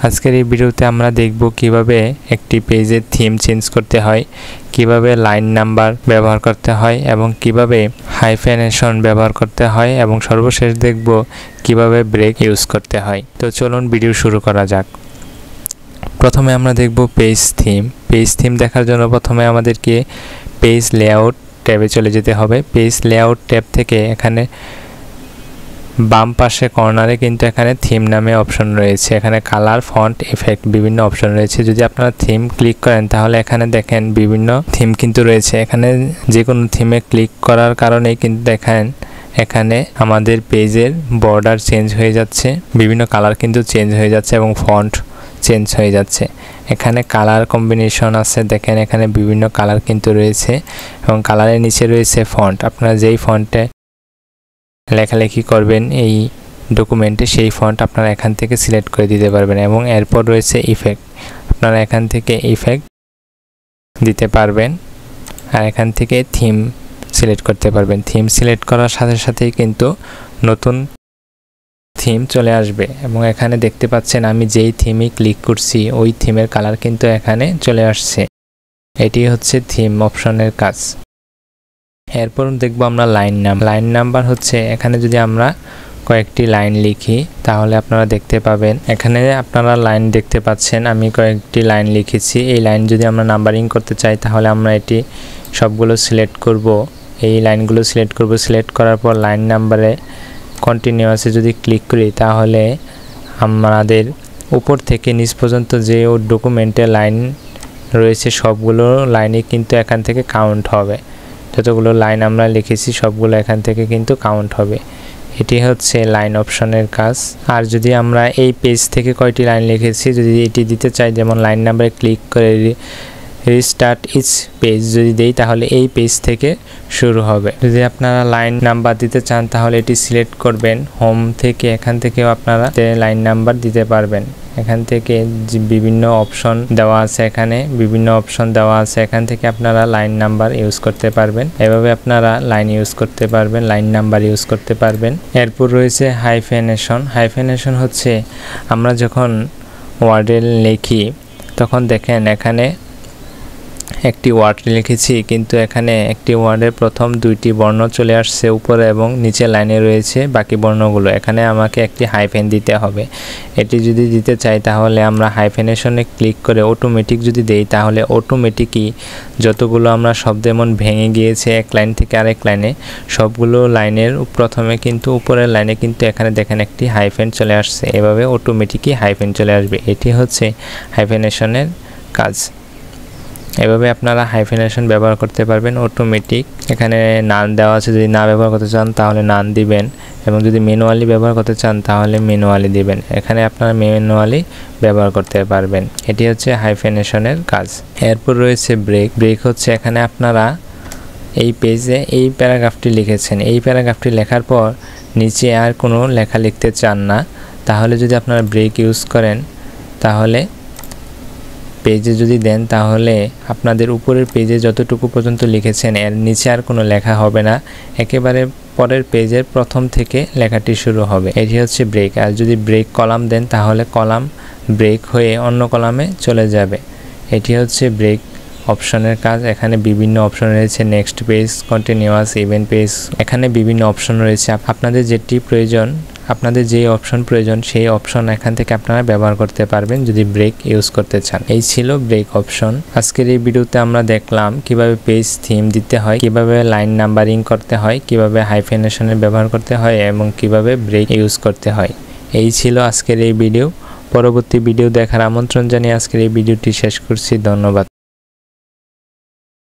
আজকের এই ভিডিওতে আমরা দেখব কিভাবে একটি পেজের থিম চেঞ্জ করতে হয়, কিভাবে লাইন নাম্বার ব্যবহার করতে হয় এবং কিভাবে হাইফেনেশন ব্যবহার করতে হয় এবং সর্বশেষ দেখব কিভাবে ব্রেক ইউজ করতে হয়। তো চলুন ভিডিও শুরু করা যাক। প্রথমে আমরা দেখব পেজ থিম। পেজ থিম দেখার জন্য প্রথমে আমাদেরকে পেজ লেআউট ট্যাবে চলে যেতে হবে। পেজ লেআউট ট্যাব থেকে এখানে বাম পাশে কর্নারে কিন্তু এখানে থিম নামে অপশন রয়েছে, এখানে কালার, ফন্ট, ইফেক্ট বিভিন্ন অপশন রয়েছে। যদি আপনারা থিম ক্লিক করেন তাহলে এখানে দেখেন বিভিন্ন থিম কিন্তু রয়েছে। এখানে যে কোনো থিমে ক্লিক করার কারণেই কিন্তু দেখেন এখানে আমাদের পেজের বর্ডার চেঞ্জ হয়ে যাচ্ছে, বিভিন্ন কালার কিন্তু চেঞ্জ হয়ে যাচ্ছে এবং ফন্ট চেঞ্জ হয়ে যাচ্ছে। এখানে কালার কম্বিনেশন আছে, দেখেন এখানে বিভিন্ন কালার কিন্তু রয়েছে এবং কালারের নিচে রয়েছে ফন্ট। আপনারা যেই ফন্টে লেখালেখি করবেন এই ডকুমেন্টে সেই ফন্ট আপনারা এখান থেকে সিলেক্ট করে দিতে পারবেন এবং এরপর রয়েছে ইফেক্ট। আপনারা এখান থেকে ইফেক্ট দিতে পারবেন আর এখান থেকে থিম সিলেক্ট করতে পারবেন। থিম সিলেক্ট করার সাথে সাথেই কিন্তু নতুন থিম চলে আসবে এবং এখানে দেখতে পাচ্ছেন আমি যেই থিমে ক্লিক করছি ওই থিমের কালার কিন্তু এখানে চলে আসছে। এটি হচ্ছে থিম অপশনের কাজ। এরপর দেখব আমরা লাইন নাম্বার হচ্ছে এখানে যদি আমরা কয়েকটি লাইন লিখি তাহলে আপনারা দেখতে পাবেন এখানে আপনারা লাইন দেখতে পাচ্ছেন আমি কয়েকটি লাইন লিখেছি। এই লাইন যদি আমরা নাম্বারিং করতে চাই তাহলে আমরা এটি সবগুলো সিলেক্ট করব, এই লাইনগুলো সিলেক্ট করব। সিলেক্ট করার পর লাইন নাম্বারে কন্টিনিউয়াসে যদি ক্লিক করি তাহলে আমাদের উপর থেকে নিচ পর্যন্ত যে ডকুমেন্টে লাইন রয়েছে সবগুলো লাইনই কিন্তু এখান থেকে কাউন্ট হবে। যতগুলো লাইন আমরা লিখেছি সবগুলো এখান থেকে কিন্তু কাউন্ট হবে। এটি হচ্ছে লাইন অপশনের কাজ। আর যদি আমরা এই পেজ থেকে কয়টি লাইন লিখেছি যদি এটি দিতে চাই, যেমন লাইন নাম্বারে ক্লিক করে রিস্টার্ট ইচ পেজ যদি দেই তাহলে এই পেজ থেকে শুরু হবে। যদি আপনারা লাইন নাম্বার দিতে চান তাহলে এটি সিলেক্ট করবেন হোম থেকে, এখান থেকেও আপনারা লাইন নাম্বার দিতে পারবেন। এখান থেকে বিভিন্ন অপশন দেওয়া আছে, এখানে বিভিন্ন অপশন দেওয়া আছে, এখান থেকে আপনারা লাইন নাম্বার ইউজ করতে পারবেন। এভাবে আপনারা লাইন ইউজ করতে পারবেন, লাইন নাম্বার ইউজ করতে পারবেন। এরপর রয়েছে হাইফেনেশন হচ্ছে আমরা যখন ওয়ার্ডে লিখি তখন দেখেন এখানে একটি ওয়ার্ড লিখেছি কিন্তু এখানে একটি ওয়ার্ডের প্রথম দুইটি বর্ণ চলে আসছে উপরে এবং নিচে লাইনে রয়েছে বাকি বর্ণগুলো। এখানে আমাকে একটি হাইফেন দিতে হবে। এটি যদি দিতে চাই তাহলে আমরা হাইফেনেশনে ক্লিক করে অটোমেটিক যদি দেই তাহলে অটোমেটিকই যতগুলো আমরা শব্দ এমন ভেঙে গিয়েছে এক লাইন থেকে আরেক লাইনে সবগুলো লাইনের প্রথমে কিন্তু উপরের লাইনে কিন্তু এখানে দেখেন একটি হাইফেন চলে আসছে। এভাবে অটোমেটিকই হাইফেন চলে আসবে। এটি হচ্ছে হাইফেনেশনের কাজ। এভাবে আপনারা হাইফেনেশন ব্যবহার করতে পারবেন অটোমেটিক। এখানে নান দেওয়া আছে, যদি না ব্যবহার করতে চান তাহলে নান দিবেন এবং যদি ম্যানুয়ালি ব্যবহার করতে চান তাহলে ম্যানুয়ালি দিবেন। এখানে আপনারা ম্যানুয়ালি ব্যবহার করতে পারবেন। এটি হচ্ছে হাইফেনেশনের কাজ। এরপর রয়েছে ব্রেক হচ্ছে এখানে আপনারা এই পেজে এই প্যারাগ্রাফটি লিখেছেন, এই প্যারাগ্রাফটি লেখার পর নিচে আর কোনো লেখা লিখতে চান না তাহলে যদি আপনারা ব্রেক ইউজ করেন তাহলে পেজে যদি দেন তাহলে আপনাদের উপরের পেজে যতটুকু পর্যন্ত লিখেছেন এর নিচে আর কোনো লেখা হবে না, একেবারে পরের পেজের প্রথম থেকে লেখাটি শুরু হবে। এটি হচ্ছে ব্রেক। আর যদি ব্রেক কলাম দেন তাহলে কলাম ব্রেক হয়ে অন্য কলামে চলে যাবে। এটি হচ্ছে ব্রেক অপশনের কাজ। এখানে বিভিন্ন অপশন রয়েছে, next page, continuous, event page, এখানে বিভিন্ন অপশন রয়েছে। আপনাদের যেটি প্রয়োজন, আপনাদের যে অপশন প্রয়োজন সেই অপশন এখান থেকে আপনারা ব্যবহার করতে পারবেন যদি ব্রেক ইউজ করতে চান। এই ছিল ব্রেক অপশন। আজকের এই ভিডিওতে আমরা দেখলাম কিভাবে পেজ থিম দিতে হয়, কিভাবে লাইন নাম্বারিং করতে হয়, কিভাবে হাইফেনেশনের ব্যবহার করতে হয় এবং কিভাবে ব্রেক ইউজ করতে হয়। এই ছিল আজকের এই ভিডিও। পরবর্তী ভিডিও দেখার আমন্ত্রণ জানিয়ে আজকের এই ভিডিওটি শেষ করছি। ধন্যবাদ।